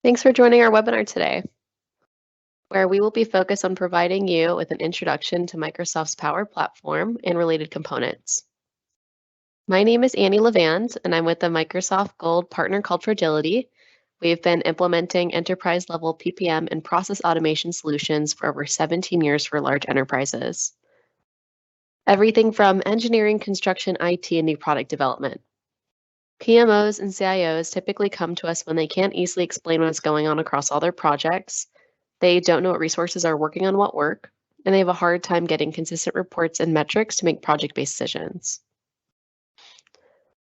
Thanks for joining our webinar today, where we will be focused on providing you with an introduction to Microsoft's Power Platform and related components. My name is Annie Levand, and I'm with the Microsoft Gold partner called PROJILITY. We've been implementing enterprise-level PPM and process automation solutions for over 17 years for large enterprises. Everything from engineering, construction, IT, and new product development. PMOs and CIOs typically come to us when they can't easily explain what's going on across all their projects. They don't know what resources are working on what work, and they have a hard time getting consistent reports and metrics to make project-based decisions.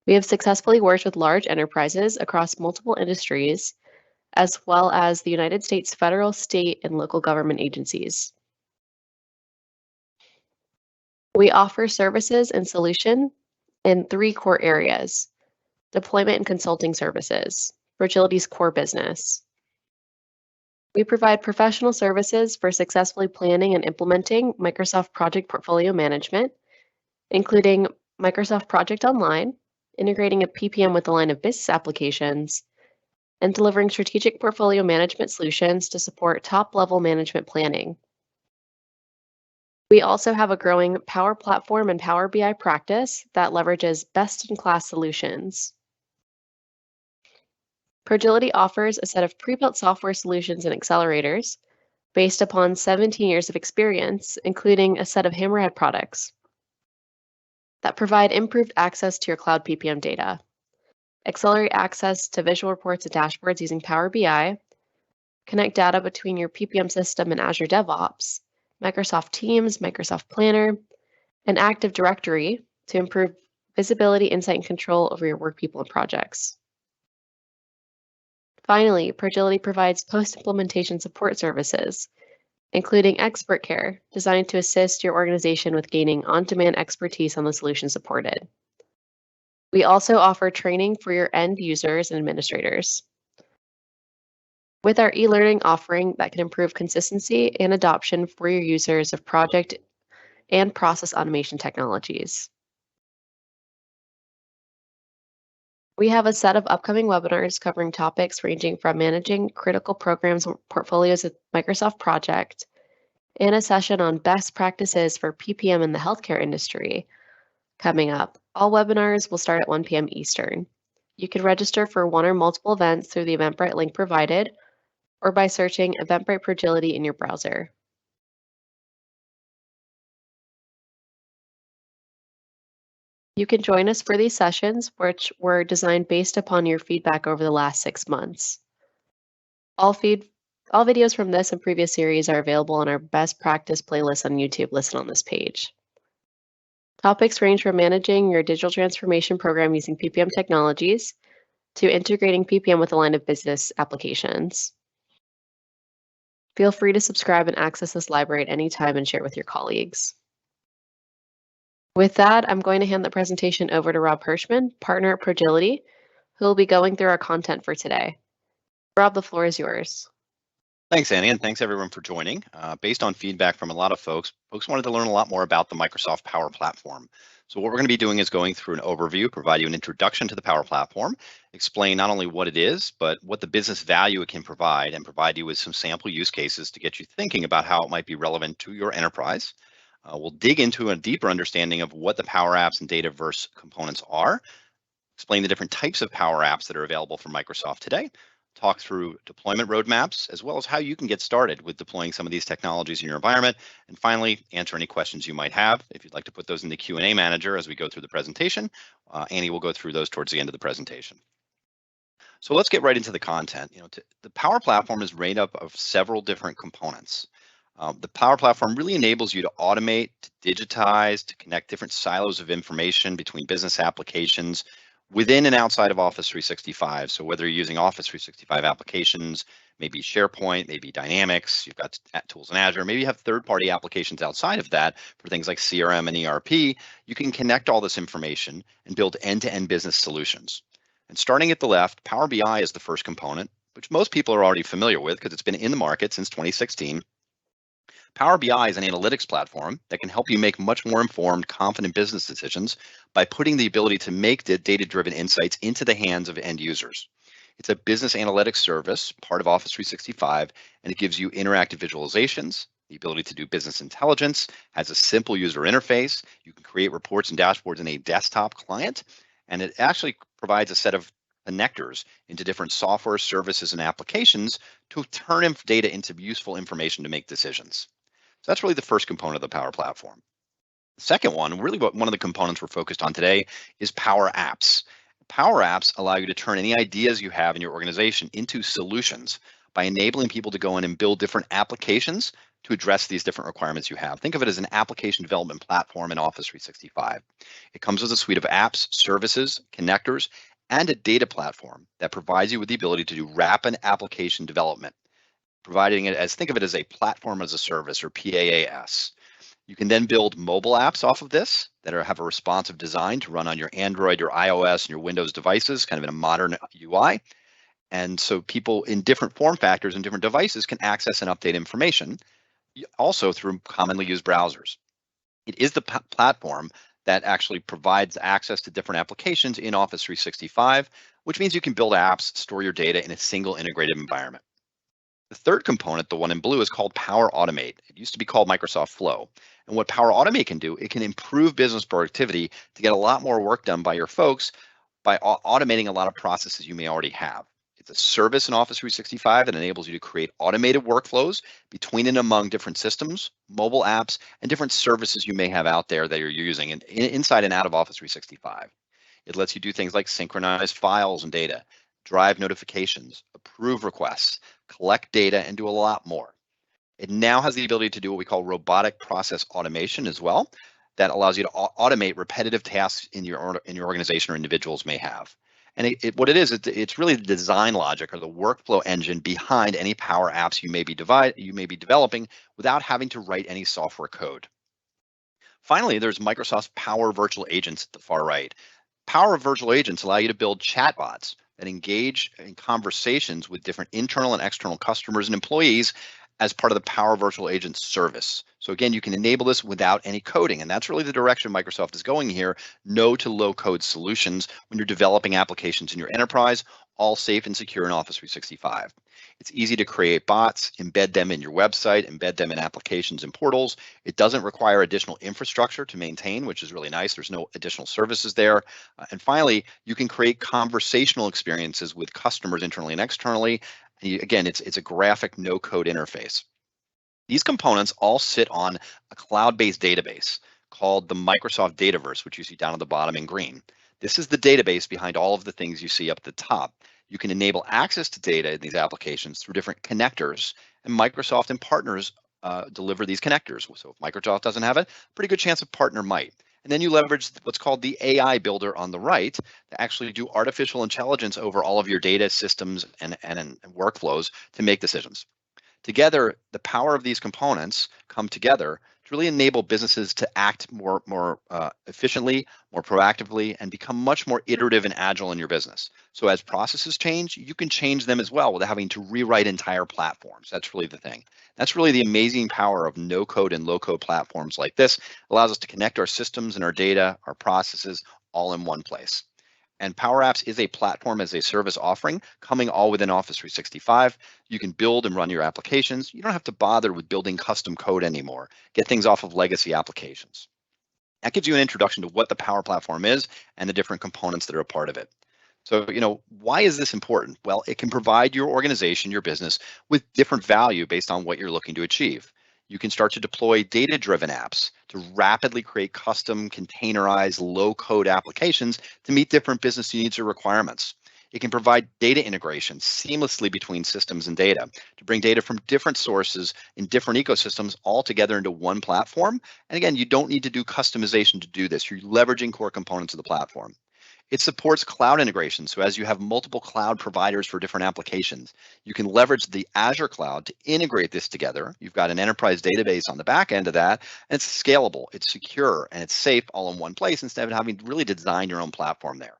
We have successfully worked with large enterprises across multiple industries, as well as the United States federal, state, and local government agencies. We offer services and solution in 3 core areas: deployment and consulting services, PROJILITY's core business. We provide professional services for successfully planning and implementing Microsoft Project Portfolio Management, including Microsoft Project Online, integrating a PPM with a line of business applications, and delivering strategic portfolio management solutions to support top-level management planning. We also have a growing Power Platform and Power BI practice that leverages best-in-class solutions. PROJILITY offers a set of pre-built software solutions and accelerators based upon 17 years of experience, including a set of Hammerhead products that provide improved access to your cloud PPM data, accelerate access to visual reports and dashboards using Power BI, connect data between your PPM system and Azure DevOps, Microsoft Teams, Microsoft Planner, and Active Directory to improve visibility, insight, and control over your work, people, and projects. Finally, PROJILITY provides post-implementation support services, including expert care, designed to assist your organization with gaining on-demand expertise on the solution supported. We also offer training for your end users and administrators, with our e-learning offering that can improve consistency and adoption for your users of project and process automation technologies. We have a set of upcoming webinars covering topics ranging from managing critical programs or portfolios with Microsoft Project, and a session on best practices for PPM in the healthcare industry coming up. All webinars will start at 1 p.m. Eastern. You can register for one or multiple events through the Eventbrite link provided, or by searching Eventbrite PROJILITY in your browser. You can join us for these sessions, which were designed based upon your feedback over the last 6 months. All videos from this and previous series are available on our best practice playlist on YouTube listed on this page. Topics range from managing your digital transformation program using PPM technologies to integrating PPM with a line of business applications. Feel free to subscribe and access this library at any time and share it with your colleagues. With that, I'm going to hand the presentation over to Rob Hirschman, partner at PROJILITY, who will be going through our content for today. Rob, the floor is yours. Thanks, Annie, and thanks everyone for joining. Based on feedback from a lot of folks wanted to learn a lot more about the Microsoft Power Platform. So what we're going to be doing is going through an overview, provide you an introduction to the Power Platform, explain not only what it is, but what the business value it can provide, and provide you with some sample use cases to get you thinking about how it might be relevant to your enterprise. We'll dig into a deeper understanding of what the Power Apps and Dataverse components are, explain the different types of Power Apps that are available from Microsoft today, talk through deployment roadmaps, as well as how you can get started with deploying some of these technologies in your environment, and finally, answer any questions you might have. If you'd like to put those in the Q&A manager as we go through the presentation, Annie will go through those towards the end of the presentation. So let's get right into the content. The Power Platform is made up of several different components. The Power Platform really enables you to automate, to digitize, to connect different silos of information between business applications within and outside of Office 365. So whether you're using Office 365 applications, maybe SharePoint, maybe Dynamics, you've got tools in Azure, maybe you have third-party applications outside of that for things like CRM and ERP, you can connect all this information and build end-to-end business solutions. And starting at the left, Power BI is the first component, which most people are already familiar with because it's been in the market since 2016. Power BI is an analytics platform that can help you make much more informed, confident business decisions by putting the ability to make the data-driven insights into the hands of end users. It's a business analytics service, part of Office 365, and it gives you interactive visualizations, the ability to do business intelligence, has a simple user interface. You can create reports and dashboards in a desktop client, and it actually provides a set of connectors into different software, services, and applications to turn data into useful information to make decisions. So that's really the first component of the Power Platform. The second one, really one of the components we're focused on today, is Power Apps. Power Apps allow you to turn any ideas you have in your organization into solutions by enabling people to go in and build different applications to address these different requirements you have. Think of it as an application development platform in Office 365. It comes with a suite of apps, services, connectors, and a data platform that provides you with the ability to do rapid application development, providing it as, think of it as a platform as a service, or PaaS. You can then build mobile apps off of this that have a responsive design to run on your Android, your iOS, and your Windows devices, kind of in a modern UI. And so people in different form factors and different devices can access and update information, also through commonly used browsers. It is the platform that actually provides access to different applications in Office 365, which means you can build apps, store your data in a single integrated environment. The third component, the one in blue, is called Power Automate. It used to be called Microsoft Flow. And what Power Automate can do, it can improve business productivity to get a lot more work done by your folks by automating a lot of processes you may already have. It's a service in Office 365 that enables you to create automated workflows between and among different systems, mobile apps, and different services you may have out there that you're using inside and out of Office 365. It lets you do things like synchronize files and data, drive notifications, approve requests, collect data, and do a lot more. It now has the ability to do what we call robotic process automation as well. That allows you to automate repetitive tasks in your organization or individuals may have. And what it is, it's really the design logic or the workflow engine behind any Power Apps you may be developing without having to write any software code. Finally, there's Microsoft's Power Virtual Agents at the far right. Power Virtual Agents allow you to build chatbots that engage in conversations with different internal and external customers and employees as part of the Power Virtual Agents service. So again, you can enable this without any coding, and that's really the direction Microsoft is going here, no to low code solutions when you're developing applications in your enterprise, all safe and secure in Office 365. It's easy to create bots, embed them in your website, embed them in applications and portals. It doesn't require additional infrastructure to maintain, which is really nice. There's no additional services there. And finally, you can create conversational experiences with customers internally and externally. And again, it's a graphic no-code interface. These components all sit on a cloud-based database called the Microsoft Dataverse, which you see down at the bottom in green. This is the database behind all of the things you see up at the top. You can enable access to data in these applications through different connectors, and Microsoft and partners deliver these connectors. So if Microsoft doesn't have it, pretty good chance a partner might. And then you leverage what's called the AI builder on the right to actually do artificial intelligence over all of your data systems and workflows to make decisions. Together, the power of these components come together to really enable businesses to act more efficiently, more proactively, and become much more iterative and agile in your business. So as processes change, you can change them as well without having to rewrite entire platforms. That's really the thing. That's really the amazing power of no-code and low-code platforms like this. It allows us to connect our systems and our data, our processes, all in one place. And Power Apps is a platform as a service offering coming all within Office 365. You can build and run your applications. You don't have to bother with building custom code anymore. Get things off of legacy applications. That gives you an introduction to what the Power Platform is and the different components that are a part of it. So, why is this important? Well, it can provide your organization, your business, with different value based on what you're looking to achieve. You can start to deploy data-driven apps to rapidly create custom, containerized, low-code applications to meet different business needs or requirements. It can provide data integration seamlessly between systems and data to bring data from different sources in different ecosystems all together into one platform. And again, you don't need to do customization to do this. You're leveraging core components of the platform. It supports cloud integration. So as you have multiple cloud providers for different applications, you can leverage the Azure cloud to integrate this together. You've got an enterprise database on the back end of that, and it's scalable, it's secure, and it's safe all in one place instead of having to really design your own platform there.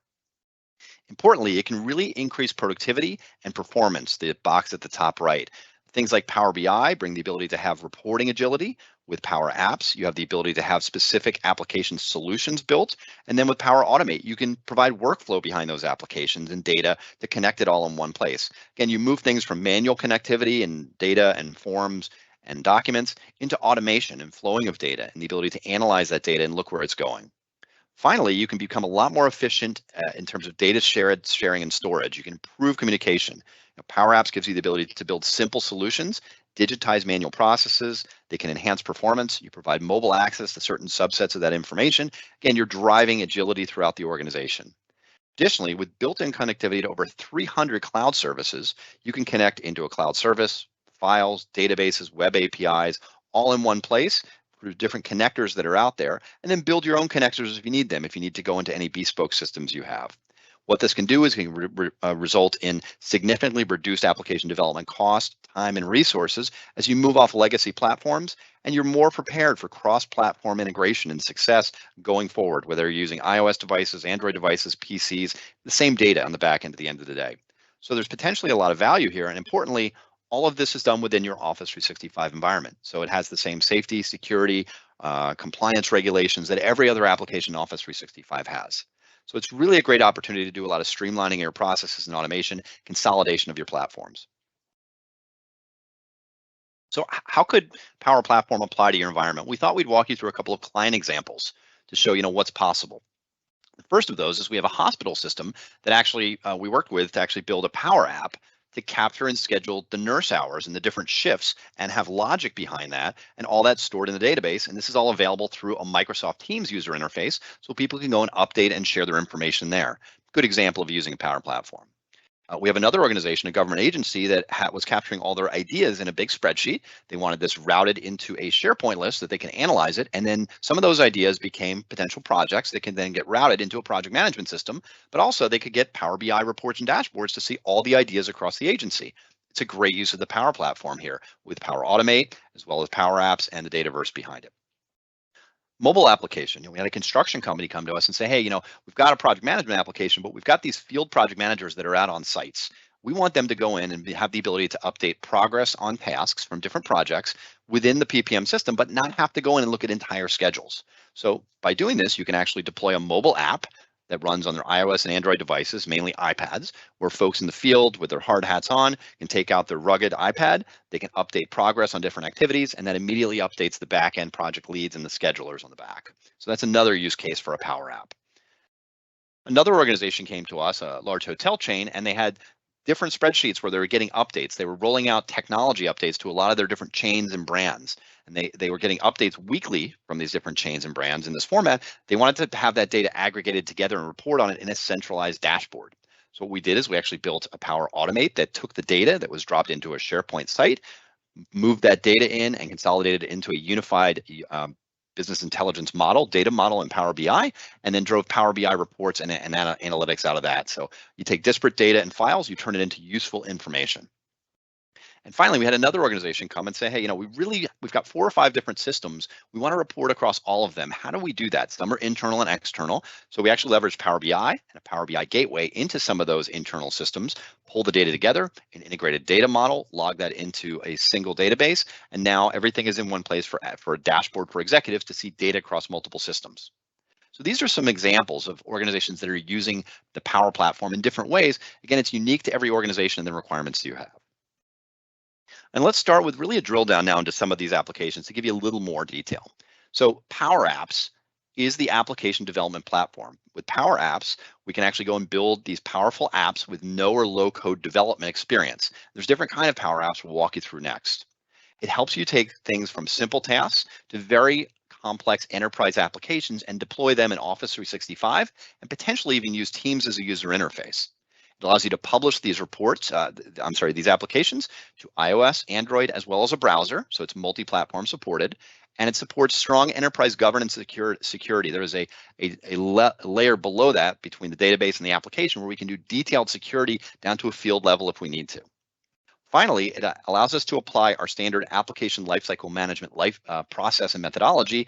Importantly, it can really increase productivity and performance, the box at the top right. Things like Power BI bring the ability to have reporting agility. With Power Apps, you have the ability to have specific application solutions built. And then with Power Automate, you can provide workflow behind those applications and data to connect it all in one place. Again, you move things from manual connectivity and data and forms and documents into automation and flowing of data and the ability to analyze that data and look where it's going. Finally, you can become a lot more efficient in terms of data sharing and storage. You can improve communication. Power Apps gives you the ability to build simple solutions, digitize manual processes. They can enhance performance. You provide mobile access to certain subsets of that information. Again, you're driving agility throughout the organization. Additionally, with built-in connectivity to over 300 cloud services, you can connect into a cloud service, files, databases, web APIs, all in one place through different connectors that are out there, and then build your own connectors if you need them, if you need to go into any bespoke systems you have. What this can do is it can result in significantly reduced application development cost, time, and resources as you move off legacy platforms, and you're more prepared for cross-platform integration and success going forward, whether you're using iOS devices, Android devices, PCs, the same data on the back end at the end of the day. So there's potentially a lot of value here, and importantly, all of this is done within your Office 365 environment. So it has the same safety, security, compliance regulations that every other application in Office 365 has. So it's really a great opportunity to do a lot of streamlining of your processes and automation, consolidation of your platforms. So how could Power Platform apply to your environment? We thought we'd walk you through a couple of client examples to show what's possible. The first of those is we have a hospital system that actually we worked with to actually build a Power App to capture and schedule the nurse hours and the different shifts and have logic behind that, and all that's stored in the database. And this is all available through a Microsoft Teams user interface, so people can go and update and share their information there. Good example of using a Power Platform. We have another organization, a government agency, that was capturing all their ideas in a big spreadsheet. They wanted this routed into a SharePoint list that they can analyze it. And then some of those ideas became potential projects that can then get routed into a project management system. But also they could get Power BI reports and dashboards to see all the ideas across the agency. It's a great use of the Power Platform here with Power Automate, as well as Power Apps and the Dataverse behind it. Mobile application. We had a construction company come to us and say, hey, we've got a project management application, but we've got these field project managers that are out on sites. We want them to go in and have the ability to update progress on tasks from different projects within the PPM system, but not have to go in and look at entire schedules. So by doing this, you can actually deploy a mobile app that runs on their iOS and Android devices, mainly iPads, where folks in the field with their hard hats on can take out their rugged iPad, they can update progress on different activities, and that immediately updates the back-end project leads and the schedulers on the back. So that's another use case for a Power App. Another organization came to us, a large hotel chain, and they had different spreadsheets where they were getting updates. They were rolling out technology updates to a lot of their different chains and brands. And they were getting updates weekly from these different chains and brands in this format. They wanted to have that data aggregated together and report on it in a centralized dashboard. So what we did is we actually built a Power Automate that took the data that was dropped into a SharePoint site, moved that data in and consolidated it into a unified business intelligence model, data model in Power BI, and then drove Power BI reports and analytics out of that. So you take disparate data and files, you turn it into useful information. And finally, we had another organization come and say, hey, we've got 4 or 5 different systems. We want to report across all of them. How do we do that? Some are internal and external. So we actually leverage Power BI and a Power BI gateway into some of those internal systems, pull the data together, an integrated data model, log that into a single database. And now everything is in one place for a dashboard for executives to see data across multiple systems. So these are some examples of organizations that are using the Power Platform in different ways. Again, it's unique to every organization and the requirements you have. And let's start with really a drill down now into some of these applications to give you a little more detail. So Power Apps is the application development platform. With Power Apps, we can actually go and build these powerful apps with no or low code development experience. There's different kind of Power Apps we'll walk you through next. It helps you take things from simple tasks to very complex enterprise applications and deploy them in Office 365 and potentially even use Teams as a user interface. It allows you to publish these reports, these applications to iOS, Android, as well as a browser. So it's multi-platform supported, and it supports strong enterprise governance security. There is a layer below that between the database and the application where we can do detailed security down to a field level if we need to. Finally, it allows us to apply our standard application lifecycle management process and methodology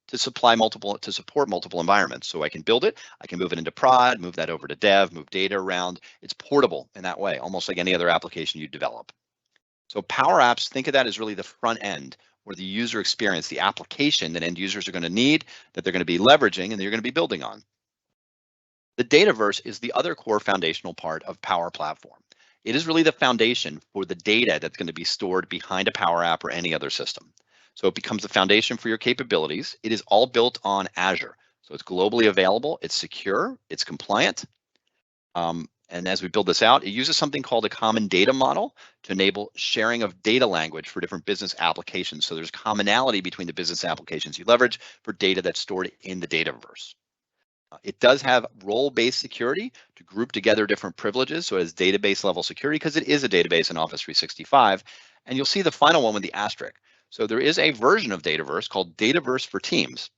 to support multiple environments. So I can build it, I can move it into prod, move that over to dev, move data around. It's portable in that way, almost like any other application you develop. So Power Apps, think of that as really the front end or the user experience, the application that end users are going to need, that they're going to be leveraging, and that you're going to be building on. The Dataverse is the other core foundational part of Power Platform. It is really the foundation for the data that's going to be stored behind a Power App or any other system. So it becomes the foundation for your capabilities. It is all built on Azure. So it's globally available, it's secure, it's compliant. And as we build this out, it uses something called a common data model to enable sharing of data language for different business applications. So there's commonality between the business applications you leverage for data that's stored in the Dataverse. It does have role-based security to group together different privileges. So it has database level security because it is a database in Office 365. And you'll see the final one with the asterisk. So there is a version of Dataverse called Dataverse for Teams.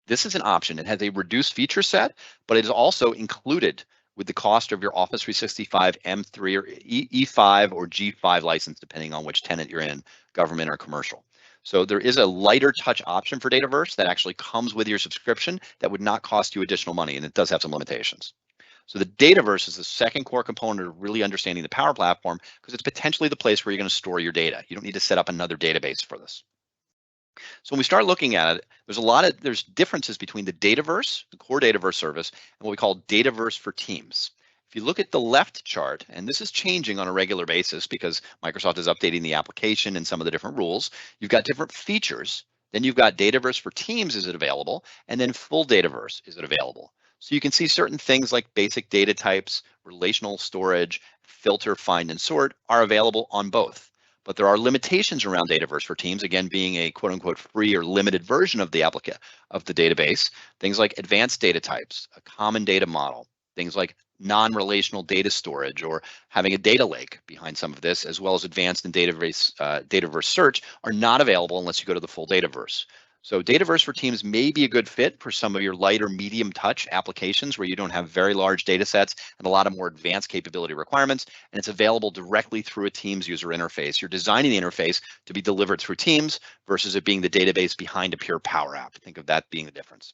This is an option. It has a reduced feature set, but it is also included with the cost of your Office 365 M3 or E5 or G5 license, depending on which tenant you're in, government or commercial. So there is a lighter touch option for Dataverse that actually comes with your subscription that would not cost you additional money, and it does have some limitations. So the Dataverse is the second core component of really understanding the Power Platform because it's potentially the place where you're going to store your data. You don't need to set up another database for this. So when we start looking at it, there's differences between the Dataverse, the core Dataverse service, and what we call Dataverse for Teams. If you look at the left chart, and this is changing on a regular basis because Microsoft is updating the application and some of the different rules, you've got different features. Then you've got Dataverse for Teams, is it available? And then full Dataverse, is it available? So you can see certain things like basic data types, relational storage, filter, find, and sort are available on both. But there are limitations around Dataverse for Teams, again, being a quote unquote free or limited version of the database. Things like advanced data types, a common data model, things like non-relational data storage or having a data lake behind some of this, as well as advanced and Dataverse search are not available unless you go to the full Dataverse. So Dataverse for Teams may be a good fit for some of your light or medium touch applications where you don't have very large data sets and a lot of more advanced capability requirements, and it's available directly through a Teams user interface. You're designing the interface to be delivered through Teams versus it being the database behind a pure Power App. Think of that being the difference.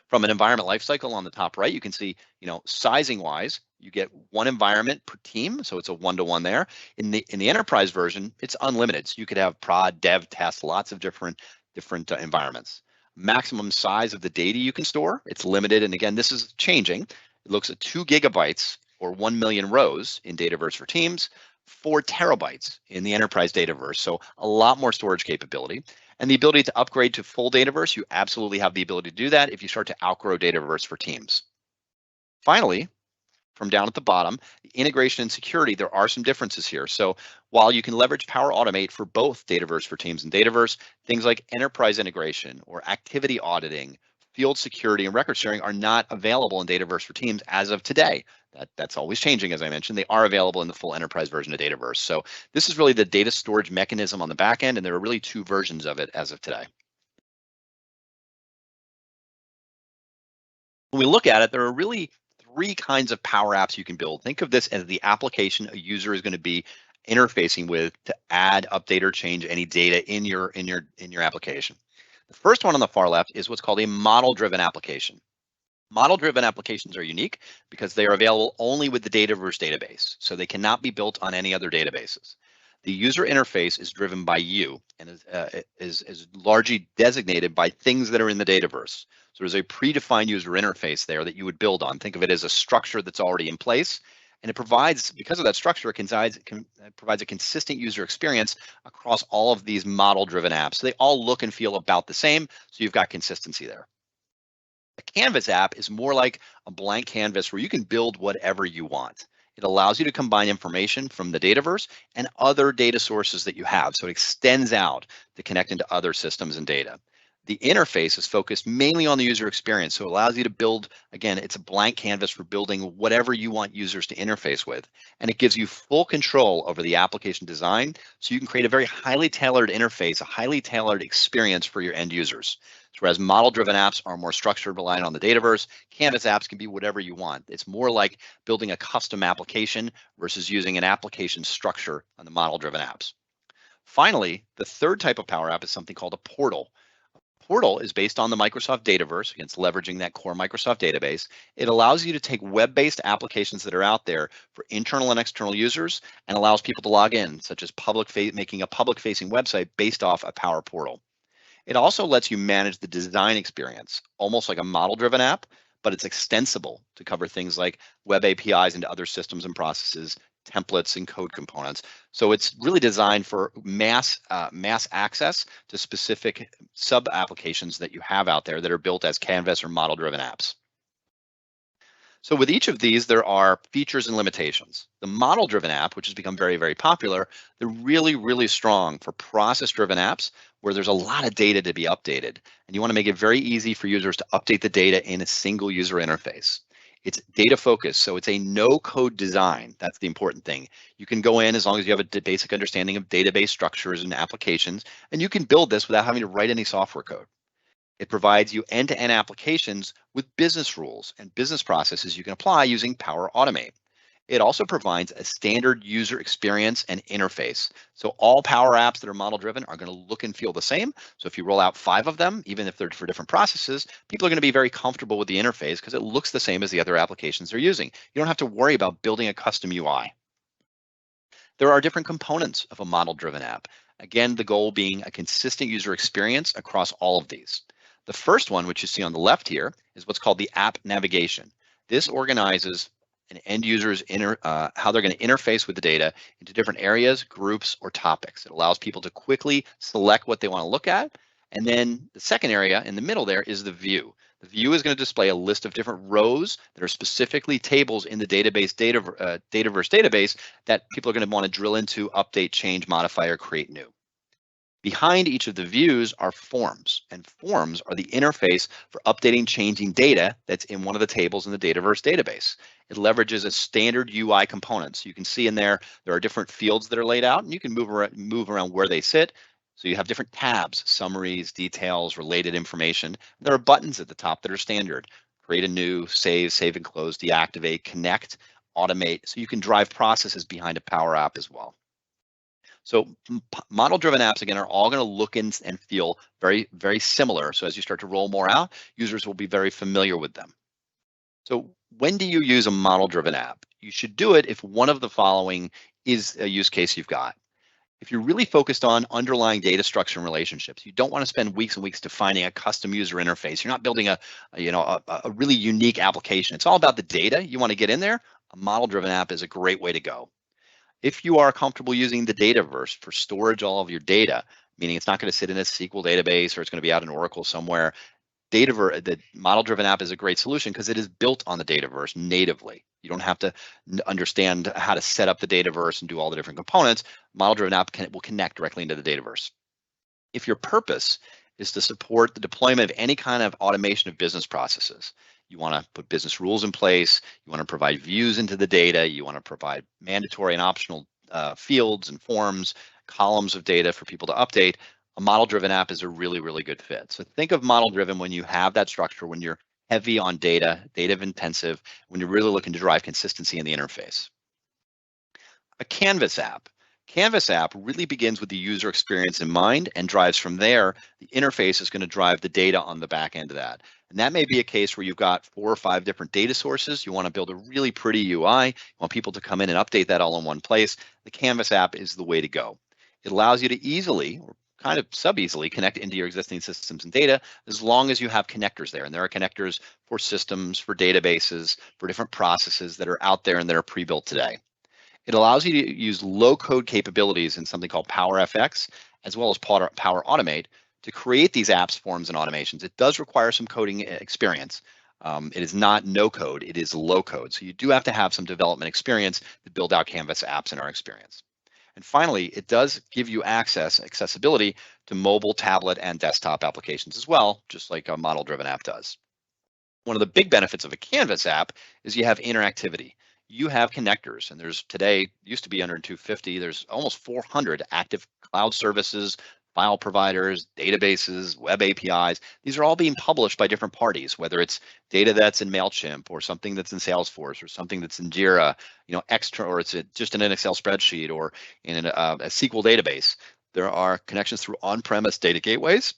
From an environment lifecycle on the top right, you can see, sizing wise, you get one environment per team, so it's a one-to-one there. In the enterprise version, it's unlimited. So you could have prod, dev, test, lots of different environments. Maximum size of the data you can store, it's limited. And again, this is changing. It looks at 2 gigabytes or 1 million rows in Dataverse for Teams, 4 terabytes in the enterprise Dataverse. So a lot more storage capability. And the ability to upgrade to full Dataverse, you absolutely have the ability to do that if you start to outgrow Dataverse for Teams. Finally, from down at the bottom, integration and security, there are some differences here. So while you can leverage Power Automate for both Dataverse for Teams and Dataverse, things like enterprise integration or activity auditing, field security, and record sharing are not available in Dataverse for Teams as of today. That's always changing, as I mentioned. They are available in the full enterprise version of Dataverse. So this is really the data storage mechanism on the back end, and there are really 2 versions of it as of today. When we look at it, there are really 3 kinds of Power Apps you can build. Think of this as the application a user is going to be interfacing with to add, update, or change any data in your application. The first one on the far left is what's called a model-driven application. Model-driven applications are unique because they are available only with the Dataverse database, so they cannot be built on any other databases. The user interface is driven by you and is largely designated by things that are in the Dataverse. So there's a predefined user interface there that you would build on. Think of it as a structure that's already in place. And it provides, because of that structure, it provides a consistent user experience across all of these model-driven apps. So they all look and feel about the same, so you've got consistency there. A Canvas app is more like a blank canvas where you can build whatever you want. It allows you to combine information from the Dataverse and other data sources that you have. So it extends out to connect into other systems and data. The interface is focused mainly on the user experience. So it allows you to build, again, it's a blank canvas for building whatever you want users to interface with. And it gives you full control over the application design. So you can create a very highly tailored interface, a highly tailored experience for your end users. So whereas model-driven apps are more structured, relying on the Dataverse, Canvas apps can be whatever you want. It's more like building a custom application versus using an application structure on the model-driven apps. Finally, the third type of Power App is something called a portal. Portal is based on the Microsoft Dataverse. Again, it's leveraging that core Microsoft database. It allows you to take web-based applications that are out there for internal and external users and allows people to log in, such as making a public-facing website based off a Power Portal. It also lets you manage the design experience, almost like a model-driven app, but it's extensible to cover things like web APIs into other systems and processes, templates and code components. So it's really designed for mass access to specific sub applications that you have out there that are built as canvas or model-driven apps. So with each of these, there are features and limitations. The model-driven app, which has become very, very popular, they're really, really strong for process-driven apps where there's a lot of data to be updated. And you want to make it very easy for users to update the data in a single user interface. It's data focused, so it's a no-code design. That's the important thing. You can go in as long as you have a basic understanding of database structures and applications, and you can build this without having to write any software code. It provides you end-to-end applications with business rules and business processes you can apply using Power Automate. It also provides a standard user experience and interface. So all Power apps that are model-driven are going to look and feel the same. So if you roll out 5 of them, even if they're for different processes, people are going to be very comfortable with the interface because it looks the same as the other applications they're using. You don't have to worry about building a custom UI. There are different components of a model-driven app. Again, the goal being a consistent user experience across all of these. The first one, which you see on the left here, is what's called the app navigation. This organizes an end user's how they're going to interface with the data into different areas, groups, or topics. It allows people to quickly select what they want to look at. And then the second area in the middle there is the view. The view is going to display a list of different rows that are specifically tables in the Dataverse database that people are going to want to drill into, update, change, modify, or create new. Behind each of the views are forms, and forms are the interface for updating, changing data that's in one of the tables in the Dataverse database. It leverages a standard UI component. So you can see in there are different fields that are laid out, and you can move around where they sit. So you have different tabs, summaries, details, related information. There are buttons at the top that are standard. Create a new, save and close, deactivate, connect, automate. So you can drive processes behind a Power App as well. So model-driven apps, again, are all going to look and feel very, very similar. So as you start to roll more out, users will be very familiar with them. So when do you use a model-driven app? You should do it if one of the following is a use case you've got. If you're really focused on underlying data structure and relationships, you don't want to spend weeks and weeks defining a custom user interface. You're not building a really unique application. It's all about the data you want to get in there. A model-driven app is a great way to go. If you are comfortable using the Dataverse for storage all of your data, meaning it's not going to sit in a SQL database or it's going to be out in Oracle somewhere, the model-driven app is a great solution because it is built on the Dataverse natively. You don't have to understand how to set up the Dataverse and do all the different components. Model-driven app will connect directly into the Dataverse. If your purpose is to support the deployment of any kind of automation of business processes, you want to put business rules in place, you want to provide views into the data, you want to provide mandatory and optional fields and forms, columns of data for people to update, a model-driven app is a really, really good fit. So think of model-driven when you have that structure, when you're heavy on data intensive, when you're really looking to drive consistency in the interface. A Canvas app. Canvas app really begins with the user experience in mind and drives from there. The interface is going to drive the data on the back end of that. And that may be a case where you've got 4 or 5 different data sources. You want to build a really pretty UI. You want people to come in and update that all in one place. The Canvas app is the way to go. It allows you to easily, or kind of sub-easily, connect into your existing systems and data as long as you have connectors there. And there are connectors for systems, for databases, for different processes that are out there and that are pre-built today. It allows you to use low-code capabilities in something called PowerFX, as well as Power Automate, to create these apps, forms, and automations. It does require some coding experience. It is not no-code, it is low-code. So you do have to have some development experience to build out Canvas apps in our experience. And finally, it does give you accessibility to mobile, tablet, and desktop applications as well, just like a model-driven app does. One of the big benefits of a Canvas app is you have interactivity. You have connectors, and there's today, used to be under 250, there's almost 400 active cloud services, file providers, databases, web APIs. These are all being published by different parties, whether it's data that's in MailChimp or something that's in Salesforce or something that's in Jira, extra, or it's just in an Excel spreadsheet or in a SQL database. There are connections through on-premise data gateways.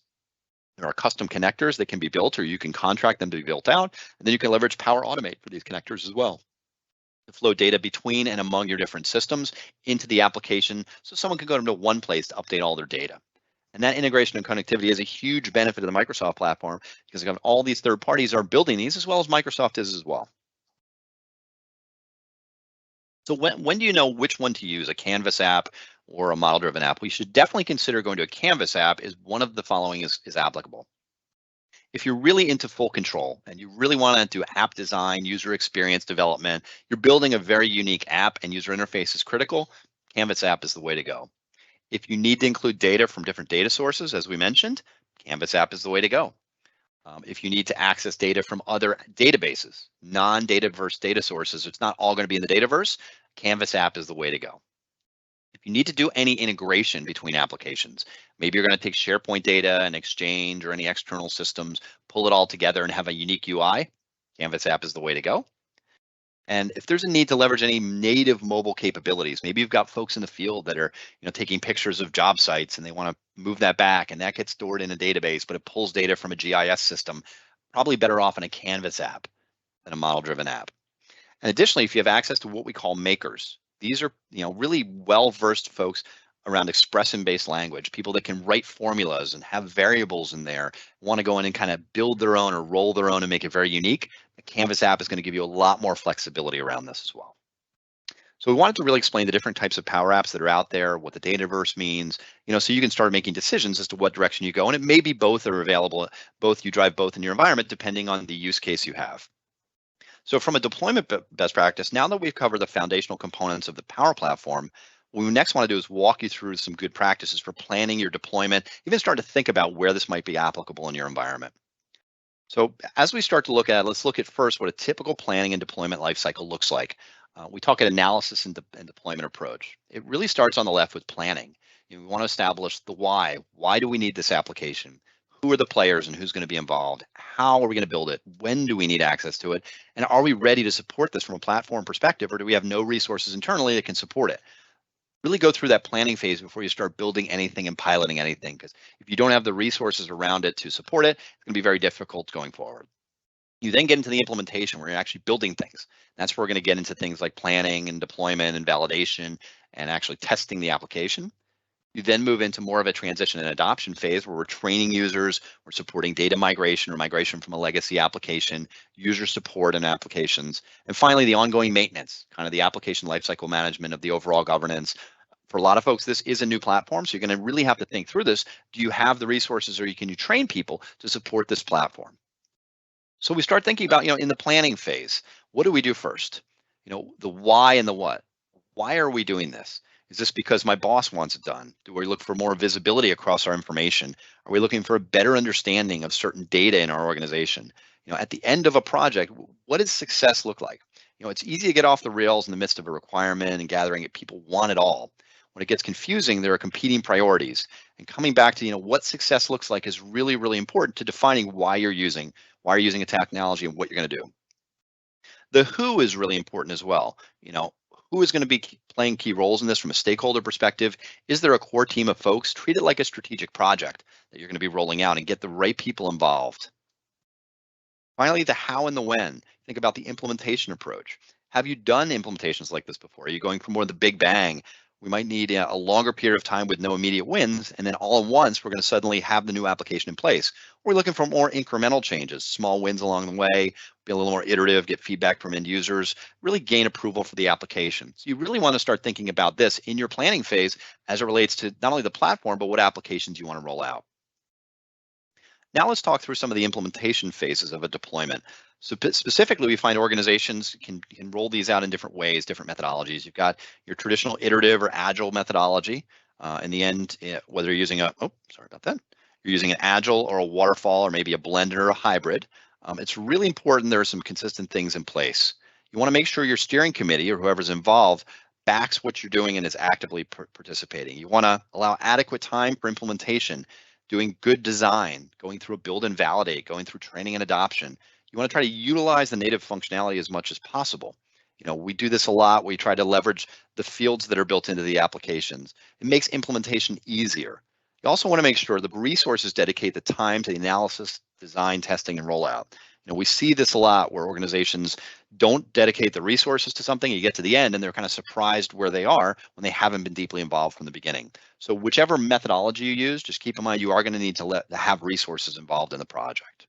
There are custom connectors that can be built, or you can contract them to be built out, and then you can leverage Power Automate for these connectors as well to flow data between and among your different systems into the application so someone can go to one place to update all their data. And that integration and connectivity is a huge benefit of the Microsoft platform because all these third parties are building these as well as Microsoft is as well. So when do you know which one to use, a Canvas app or a model-driven app? We should definitely consider going to a Canvas app if one of the following is applicable. If you're really into full control and you really want to do app design, user experience development, you're building a very unique app and user interface is critical, Canvas app is the way to go. If you need to include data from different data sources, as we mentioned, Canvas app is the way to go. If you need to access data from other databases, non-Dataverse data sources, it's not all going to be in the Dataverse, Canvas app is the way to go. If you need to do any integration between applications, maybe you're going to take SharePoint data and Exchange or any external systems, pull it all together and have a unique UI, Canvas app is the way to go. And if there's a need to leverage any native mobile capabilities, maybe you've got folks in the field that are, taking pictures of job sites and they want to move that back and that gets stored in a database, but it pulls data from a GIS system, probably better off in a Canvas app than a model-driven app. And additionally, if you have access to what we call makers, these are, really well-versed folks around expression-based language, people that can write formulas and have variables in there, want to go in and kind of build their own or roll their own and make it very unique. The Canvas app is going to give you a lot more flexibility around this as well. So we wanted to really explain the different types of Power Apps that are out there, what the Dataverse means, so you can start making decisions as to what direction you go. And it may be both are available, you drive both in your environment, depending on the use case you have. So from a deployment best practice, now that we've covered the foundational components of the Power Platform, what we next want to do is walk you through some good practices for planning your deployment, even start to think about where this might be applicable in your environment. So as we start to look at it, let's look at first what a typical planning and deployment lifecycle looks like. We talk at analysis and deployment approach. It really starts on the left with planning. We want to establish the why. Why do we need this application? Who are the players and who's going to be involved? How are we going to build it? When do we need access to it? And are we ready to support this from a platform perspective, or do we have no resources internally that can support it? Really go through that planning phase before you start building anything and piloting anything, because if you don't have the resources around it to support it, it's going to be very difficult going forward. You then get into the implementation where you're actually building things. That's where we're going to get into things like planning and deployment and validation and actually testing the application. You then move into more of a transition and adoption phase where we're training users, we're supporting data migration or migration from a legacy application, user support and applications, and finally the ongoing maintenance, kind of the application lifecycle management of the overall governance. For a lot of folks, this is a new platform, so you're going to really have to think through this. Do you have the resources, or can you train people to support this platform? So we start thinking about, in the planning phase, what do we do first? The why and the what. Why are we doing this? Is this because my boss wants it done? Do we look for more visibility across our information? Are we looking for a better understanding of certain data in our organization? At the end of a project, what does success look like? It's easy to get off the rails in the midst of a requirement and gathering it. People want it all. When it gets confusing, there are competing priorities. And coming back to, what success looks like is really, really important to defining why you're using a technology and what you're going to do. The who is really important as well. Who is going to be playing key roles in this from a stakeholder perspective? Is there a core team of folks? Treat it like a strategic project that you're going to be rolling out and get the right people involved. Finally, the how and the when. Think about the implementation approach. Have you done implementations like this before? Are you going for more of the big bang? We might need a longer period of time with no immediate wins, and then all at once, we're going to suddenly have the new application in place. We're looking for more incremental changes, small wins along the way, be a little more iterative, get feedback from end users, really gain approval for the application. So you really want to start thinking about this in your planning phase as it relates to not only the platform, but what applications you want to roll out. Now let's talk through some of the implementation phases of a deployment. So specifically, we find organizations can roll these out in different ways, different methodologies. You've got your traditional iterative or agile methodology. In the end, whether you're using you're using an agile or a waterfall or maybe a blended or a hybrid, it's really important there are some consistent things in place. You want to make sure your steering committee or whoever's involved backs what you're doing and is actively participating. You want to allow adequate time for implementation, doing good design, going through a build and validate, going through training and adoption. You want to try to utilize the native functionality as much as possible. We do this a lot. We try to leverage the fields that are built into the applications. It makes implementation easier. You also want to make sure the resources dedicate the time to the analysis, design, testing, and rollout. We see this a lot where organizations don't dedicate the resources to something. You get to the end and they're kind of surprised where they are when they haven't been deeply involved from the beginning. So whichever methodology you use, just keep in mind you are going to need to have resources involved in the project.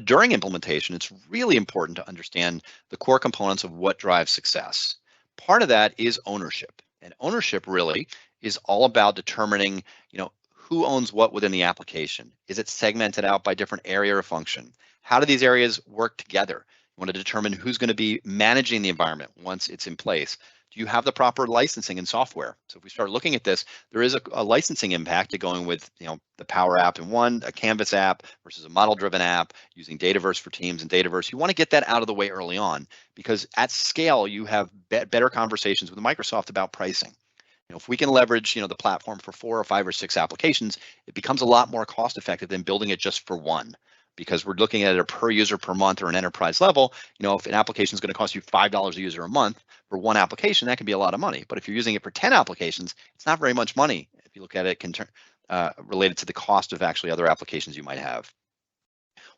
During implementation, it's really important to understand the core components of what drives success. Part of that is ownership. And ownership really is all about determining, who owns what within the application. Is it segmented out by different area or function? How do these areas work together? You want to determine who's going to be managing the environment once it's in place. Do you have the proper licensing and software? So if we start looking at this, there is a licensing impact to going with the Power App in one, a Canvas app versus a model-driven app using Dataverse for Teams and Dataverse. You want to get that out of the way early on because at scale, you have better conversations with Microsoft about pricing. If we can leverage the platform for 4 or 5 or 6 applications, it becomes a lot more cost effective than building it just for one. Because we're looking at it per user per month or an enterprise level, if an application is going to cost you $5 a user a month for one application, that can be a lot of money. But if you're using it for 10 applications, it's not very much money if you look at it related to the cost of actually other applications you might have.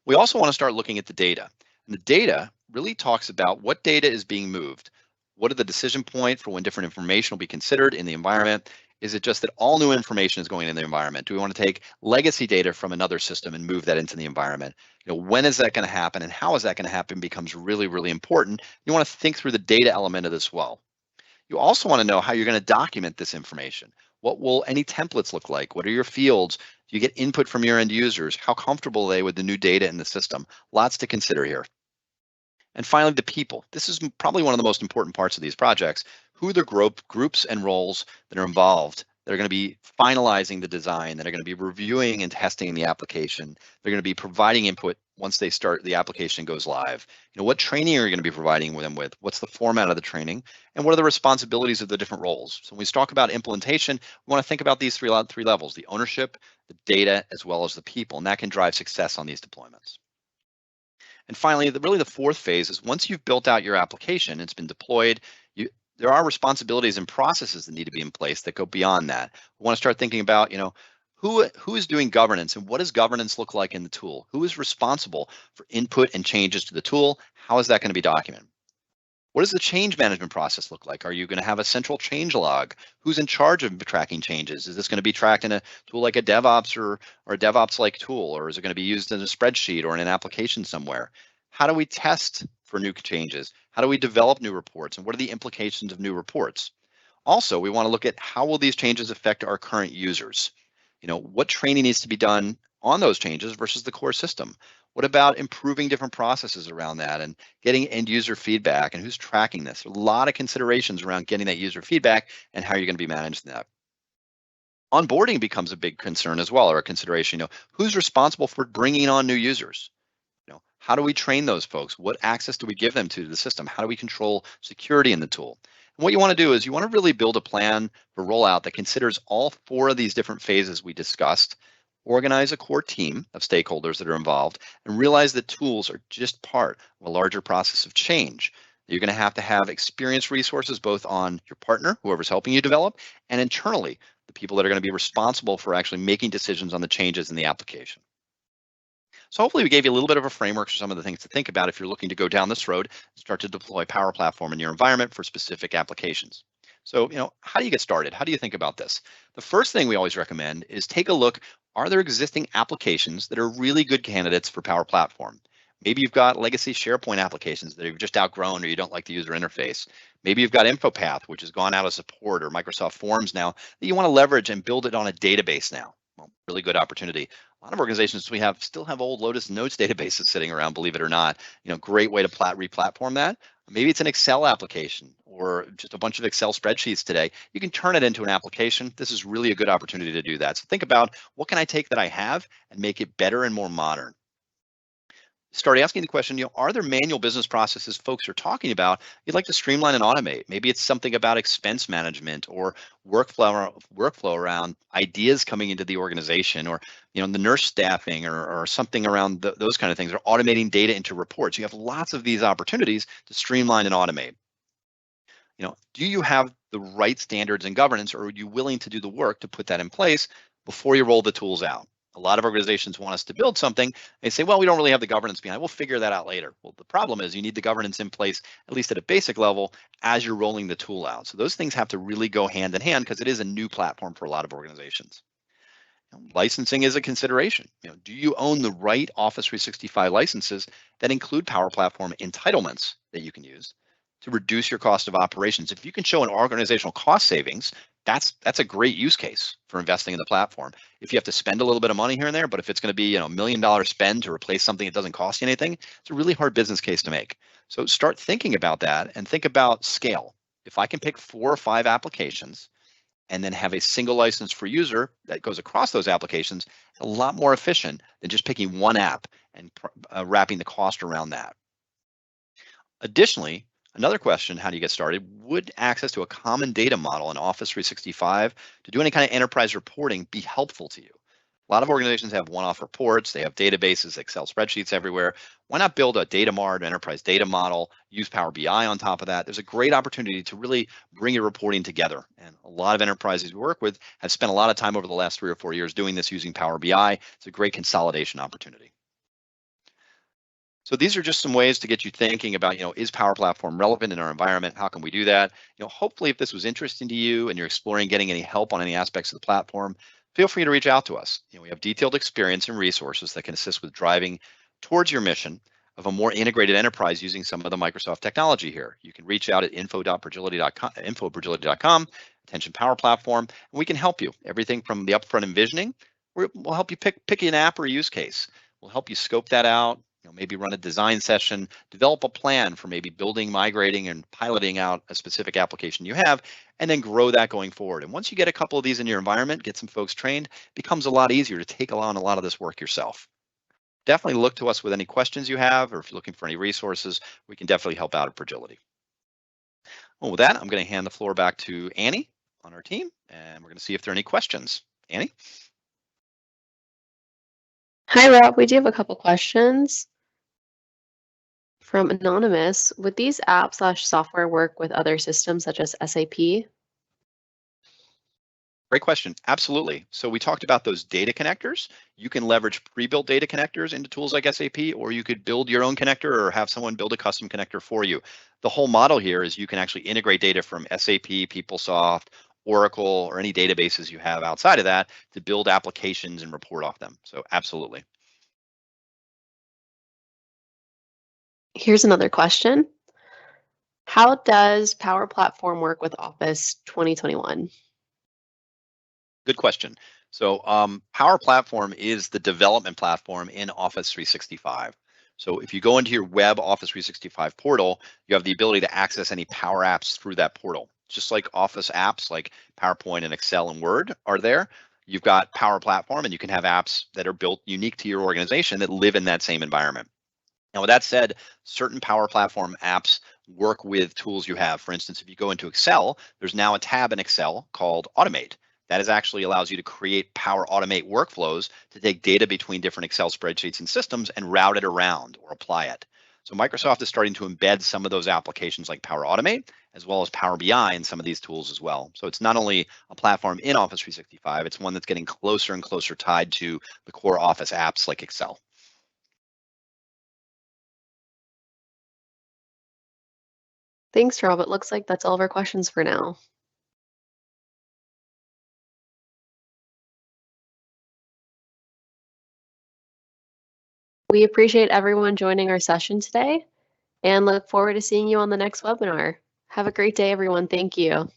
We also want to start looking at the data. And the data really talks about what data is being moved. What are the decision points for when different information will be considered in the environment? Is it just that all new information is going in the environment? Do we want to take legacy data from another system and move that into the environment? When is that going to happen and how is that going to happen becomes really, really important. You want to think through the data element of this well. You also want to know how you're going to document this information. What will any templates look like? What are your fields? Do you get input from your end users? How comfortable are they with the new data in the system? Lots to consider here. And finally, the people. This is probably one of the most important parts of these projects. Who are the groups and roles that are involved that are going to be finalizing the design, that are going to be reviewing and testing the application. They're going to be providing input once they start the application goes live. What training are you going to be providing them with? What's the format of the training? And what are the responsibilities of the different roles? So when we talk about implementation, we want to think about these three levels, the ownership, the data, as well as the people, and that can drive success on these deployments. And finally, really the fourth phase is once you've built out your application, it's been deployed, there are responsibilities and processes that need to be in place that go beyond that. We want to start thinking about, who is doing governance and what does governance look like in the tool? Who is responsible for input and changes to the tool? How is that going to be documented? What does the change management process look like? Are you going to have a central change log? Who's in charge of tracking changes? Is this going to be tracked in a tool like a DevOps or a DevOps-like tool, or is it going to be used in a spreadsheet or in an application somewhere? How do we test for new changes? How do we develop new reports? And what are the implications of new reports? Also, we want to look at how will these changes affect our current users? What training needs to be done on those changes versus the core system? What about improving different processes around that and getting end user feedback and who's tracking this? A lot of considerations around getting that user feedback and how you're going to be managing that. Onboarding becomes a big concern as well, or a consideration. Who's responsible for bringing on new users? How do we train those folks? What access do we give them to the system? How do we control security in the tool? And what you want to do is you want to really build a plan for rollout that considers all 4 of these different phases we discussed, organize a core team of stakeholders that are involved, and realize that tools are just part of a larger process of change. You're going to have experienced resources both on your partner, whoever's helping you develop, and internally, the people that are going to be responsible for actually making decisions on the changes in the application. So hopefully we gave you a little bit of a framework for some of the things to think about if you're looking to go down this road and start to deploy Power Platform in your environment for specific applications. So, how do you get started? How do you think about this? The first thing we always recommend is take a look, are there existing applications that are really good candidates for Power Platform? Maybe you've got legacy SharePoint applications that you've just outgrown or you don't like the user interface. Maybe you've got InfoPath, which has gone out of support, or Microsoft Forms now that you want to leverage and build it on a database now. Well, really good opportunity. A lot of organizations still have old Lotus Notes databases sitting around, believe it or not. Great way to re-platform that. Maybe it's an Excel application or just a bunch of Excel spreadsheets today. You can turn it into an application. This is really a good opportunity to do that. So think about what can I take that I have and make it better and more modern. Start asking the question, are there manual business processes folks are talking about you'd like to streamline and automate? Maybe it's something about expense management or workflow around ideas coming into the organization, or the nurse staffing or something around those kind of things, or automating data into reports. You have lots of these opportunities to streamline and automate. Do you have the right standards and governance, or are you willing to do the work to put that in place before you roll the tools out? A lot of organizations want us to build something. They say, well, we don't really have the governance behind it. We'll figure that out later. Well, the problem is you need the governance in place, at least at a basic level, as you're rolling the tool out. So those things have to really go hand in hand because it is a new platform for a lot of organizations. Licensing is a consideration. Do you own the right Office 365 licenses that include Power Platform entitlements that you can use to reduce your cost of operations? If you can show an organizational cost savings, that's a great use case for investing in the platform. If you have to spend a little bit of money here and there, but if it's going to be $1 million spend to replace something that doesn't cost you anything, it's a really hard business case to make. So start thinking about that and think about scale. If I can pick 4 or 5 applications and then have a single license for user that goes across those applications, a lot more efficient than just picking one app and wrapping the cost around that. Additionally, another question, how do you get started? Would access to a common data model in Office 365 to do any kind of enterprise reporting be helpful to you? A lot of organizations have one-off reports, they have databases, Excel spreadsheets everywhere. Why not build a data mart, enterprise data model, use Power BI on top of that? There's a great opportunity to really bring your reporting together. And a lot of enterprises we work with have spent a lot of time over the last 3 or 4 years doing this using Power BI. It's a great consolidation opportunity. So these are just some ways to get you thinking about, is Power Platform relevant in our environment? How can we do that? Hopefully if this was interesting to you and you're exploring getting any help on any aspects of the platform, feel free to reach out to us. We have detailed experience and resources that can assist with driving towards your mission of a more integrated enterprise using some of the Microsoft technology here. You can reach out at info.progility.com, attention Power Platform, and we can help you. Everything from the upfront envisioning, we'll help you pick an app or use case. We'll help you scope that out, maybe run a design session, develop a plan for maybe building, migrating, and piloting out a specific application you have, and then grow that going forward. And once you get a couple of these in your environment, get some folks trained, it becomes a lot easier to take on a lot of this work yourself. Definitely look to us with any questions you have, or if you're looking for any resources, we can definitely help out at PROJILITY. Well, with that, I'm going to hand the floor back to Annie on our team, and we're going to see if there are any questions. Annie? Hi, Rob. We do have a couple questions. From Anonymous, would these apps/software work with other systems such as SAP? Great question. Absolutely. So we talked about those data connectors. You can leverage pre-built data connectors into tools like SAP, or you could build your own connector or have someone build a custom connector for you. The whole model here is you can actually integrate data from SAP, PeopleSoft, Oracle, or any databases you have outside of that to build applications and report off them. So absolutely. Here's another question. How does Power Platform work with Office 2021? Good question. So Power Platform is the development platform in Office 365. So if you go into your web Office 365 portal, you have the ability to access any Power Apps through that portal. Just like Office apps like PowerPoint and Excel and Word are there, you've got Power Platform, and you can have apps that are built unique to your organization that live in that same environment. Now, with that said, certain Power Platform apps work with tools you have. For instance, if you go into Excel, there's now a tab in Excel called Automate. That is actually allows you to create Power Automate workflows to take data between different Excel spreadsheets and systems and route it around or apply it. So Microsoft is starting to embed some of those applications like Power Automate, as well as Power BI in some of these tools as well. So it's not only a platform in Office 365, it's one that's getting closer and closer tied to the core Office apps like Excel. Thanks, Rob. It looks like that's all of our questions for now. We appreciate everyone joining our session today and look forward to seeing you on the next webinar. Have a great day, everyone. Thank you.